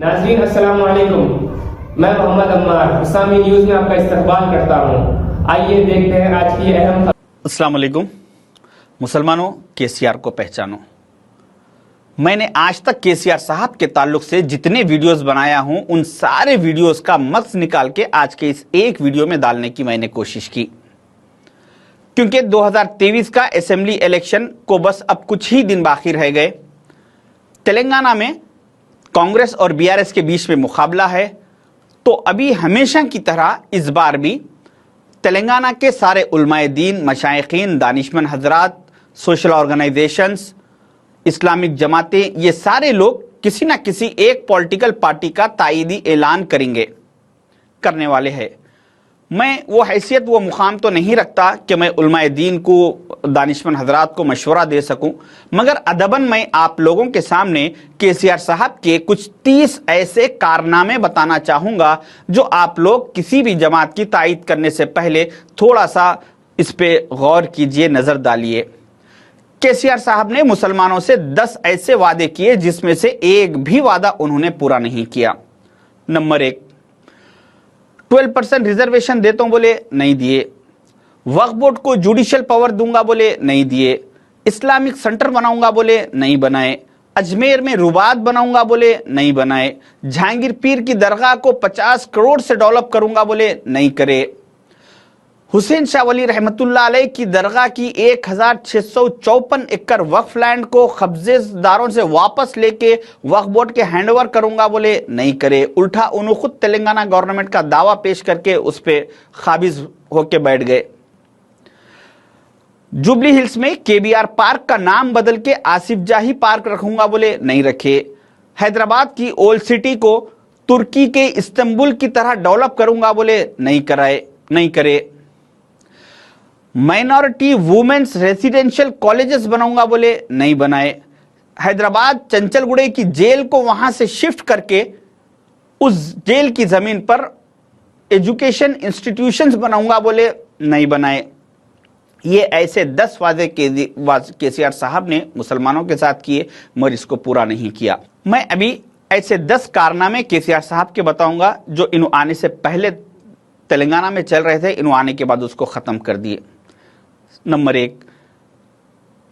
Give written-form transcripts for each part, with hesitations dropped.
ناظرین السلام علیکم، میں محمد عمار اسلامی نیوز میں آپ کا استقبال کرتا ہوں۔ آئیے دیکھتے ہیں آج کی اہم السلام علیکم مسلمانوں، KCR کو پہچانو۔ میں نے آج تک KCR صاحب کے تعلق سے جتنے ویڈیوز بنایا ہوں ان سارے ویڈیوز کا مغز نکال کے آج کے اس ایک ویڈیو میں ڈالنے کی میں نے کوشش کی، کیونکہ 2023 کا اسمبلی الیکشن کو بس اب کچھ ہی دن باقی رہ گئے۔ تلنگانہ میں کانگریس اور BRS کے بیچ میں مقابلہ ہے، تو ابھی ہمیشہ کی طرح اس بار بھی تلنگانہ کے سارے علماء دین، مشائخین، دانشمند حضرات، سوشل آرگنائزیشنز، اسلامک جماعتیں، یہ سارے لوگ کسی نہ کسی ایک پولیٹیکل پارٹی کا تائیدی اعلان کرنے والے ہیں۔ میں وہ حیثیت، وہ مقام تو نہیں رکھتا کہ میں علماء دین کو، دانشمند حضرات کو مشورہ دے سکوں، مگر ادباً میں آپ لوگوں کے سامنے KCR صاحب کے کچھ 30 ایسے کارنامے بتانا چاہوں گا جو آپ لوگ کسی بھی جماعت کی تائید کرنے سے پہلے تھوڑا سا اس پہ غور کیجئے، نظر ڈالیے۔ KCR صاحب نے مسلمانوں سے 10 ایسے وعدے کیے جس میں سے ایک بھی وعدہ انہوں نے پورا نہیں کیا۔ نمبر 1، 12% ریزرویشن دیتا ہوں بولے، نہیں دیے۔ وقف بورڈ کو جوڈیشل پاور دوں گا بولے، نہیں دیے۔ اسلامک سنٹر بناؤں گا بولے، نہیں بنائے۔ اجمیر میں رباط بناؤں گا بولے، نہیں بنائے۔ جہانگیر پیر کی درگاہ کو 50 کروڑ سے ڈیولپ کروں گا بولے، نہیں کرے۔ حسین شاہ ولی رحمۃ اللہ علیہ کی درگاہ کی 1654 ایکڑ وقف لینڈ کو قبضے داروں سے واپس لے کے وقف بورڈ کے ہینڈ اوور کروں گا بولے، نہیں کرے۔ الٹا انہوں خود تلنگانہ گورنمنٹ کا دعویٰ پیش کر کے اس پہ قابض ہو کے بیٹھ گئے۔ جوبلی ہلز میں KBR پارک کا نام بدل کے آصف جاہی پارک رکھوں گا بولے، نہیں رکھے۔ حیدرآباد کی اولڈ سٹی کو ترکی کے استنبول کی طرح ڈیولپ کروں گا بولے، نہیں کرے۔ مائنورٹی وومنز ریزیڈینشل کالجز بناؤں گا بولے، نہیں بنائے۔ حیدرآباد چنچل گڑے کی جیل کو وہاں سے شفٹ کر کے اس جیل کی زمین پر ایجوکیشن انسٹیٹیوشنز بناؤں گا بولے، نہیں بنائے۔ یہ ایسے 10 وعدے KCR صاحب نے مسلمانوں کے ساتھ کیے مگر اس کو پورا نہیں کیا۔ میں ابھی ایسے 10 کارنامے KCR صاحب کے بتاؤں گا جو انہوں آنے سے پہلے تلنگانہ میں چل رہے تھے، انہوں آنے کے بعد اس کو ختم کر دیے۔ نمبر 1،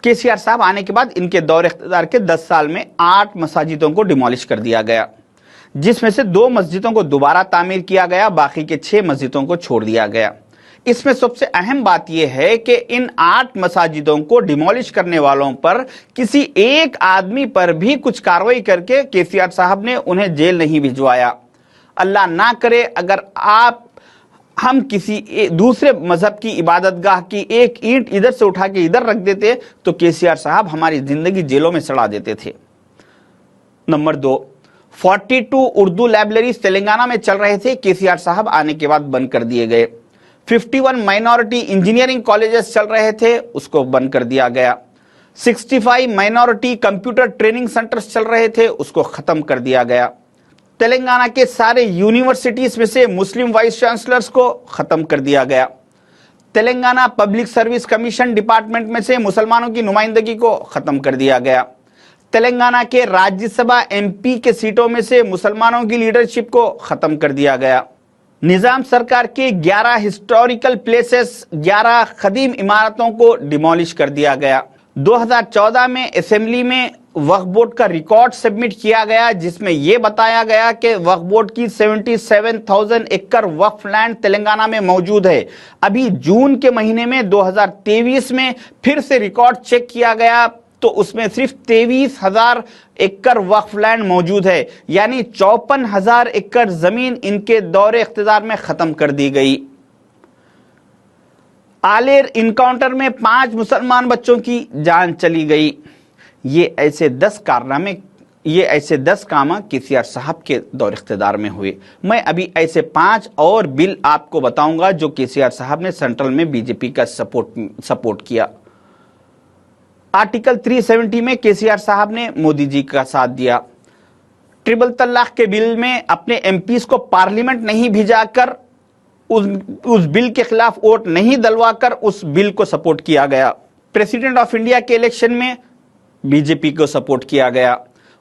KCR صاحب آنے کے بعد ان کے دور اقتدار کے 10 سال میں 8 مساجدوں کو ڈیمولش کر دیا گیا، جس میں سے 2 مسجدوں کو دوبارہ تعمیر کیا گیا، باقی کے 6 مسجدوں کو چھوڑ دیا گیا۔ اس میں سب سے اہم بات یہ ہے کہ ان 8 مساجدوں کو ڈیمولش کرنے والوں پر کسی ایک آدمی پر بھی کچھ کارروائی کر کے KCR صاحب نے انہیں جیل نہیں بھجوایا۔ اللہ نہ کرے اگر ہم کسی دوسرے مذہب کی عبادت گاہ کی ایک اینٹ ادھر سے اٹھا کے ادھر رکھ دیتے تو KCR صاحب ہماری زندگی جیلوں میں سڑا دیتے تھے۔ نمبر 2، 42 اردو لائبریریز تلنگانہ میں چل رہے تھے، KCR صاحب آنے کے بعد بند کر دیے گئے۔ 51 مائنورٹی انجینئرنگ کالجز چل رہے تھے، اس کو بند کر دیا گیا۔ 65 مائنورٹی کمپیوٹر ٹریننگ سنٹرز چل رہے تھے، اس کو ختم کر دیا گیا۔ تلنگانہ کے سارے یونیورسٹیز میں سے مسلم وائس چانسلرز کو ختم کر دیا گیا۔ Telangana public service commission department میں سے مسلمانوں کی نمائندگی کو ختم کر دیا گیا۔ تلنگانہ کے راجیہ سبھا MP کے سیٹوں میں سے مسلمانوں کی لیڈرشپ کو ختم کر دیا گیا۔ نظام سرکار کے 11 ہسٹوریکل پلیسز، 11 قدیم عمارتوں کو ڈیمولش کر دیا گیا۔ 2014 میں اسمبلی میں وقف بورڈ کا ریکارڈ سبمٹ کیا گیا جس میں یہ بتایا گیا کہ وقف بورڈ کی 77,000 ایکڑ وقف لینڈ تلنگانہ میں موجود ہے۔ ابھی جون کے مہینے میں 2023 میں پھر سے ریکارڈ چیک کیا گیا تو اس میں صرف 23,000 ایکڑ وقف لینڈ موجود ہے، یعنی 54,000 ایکڑ زمین ان کے دور اقتدار میں ختم کر دی گئی۔ آلیر انکاؤنٹر میں 5 مسلمان بچوں کی جان چلی گئی۔ یہ ایسے 10 کارنامے، یہ ایسے 10 کام KCR صاحب کے دور اقتدار میں ہوئے۔ میں ابھی ایسے 5 اور بل آپ کو بتاؤں گا جو KCR صاحب نے سینٹرل میں BJP کا سپورٹ کیا۔ آرٹیکل 370 میں KCR صاحب نے مودی جی کا ساتھ دیا۔ ٹرپل طلاق کے بل میں اپنے MPs کو پارلیمنٹ نہیں بھیجا کر اس بل کے خلاف ووٹ نہیں دلوا کر اس بل کو سپورٹ کیا گیا۔ پریزیڈنٹ آف انڈیا کے الیکشن میں BJP کو سپورٹ کیا گیا۔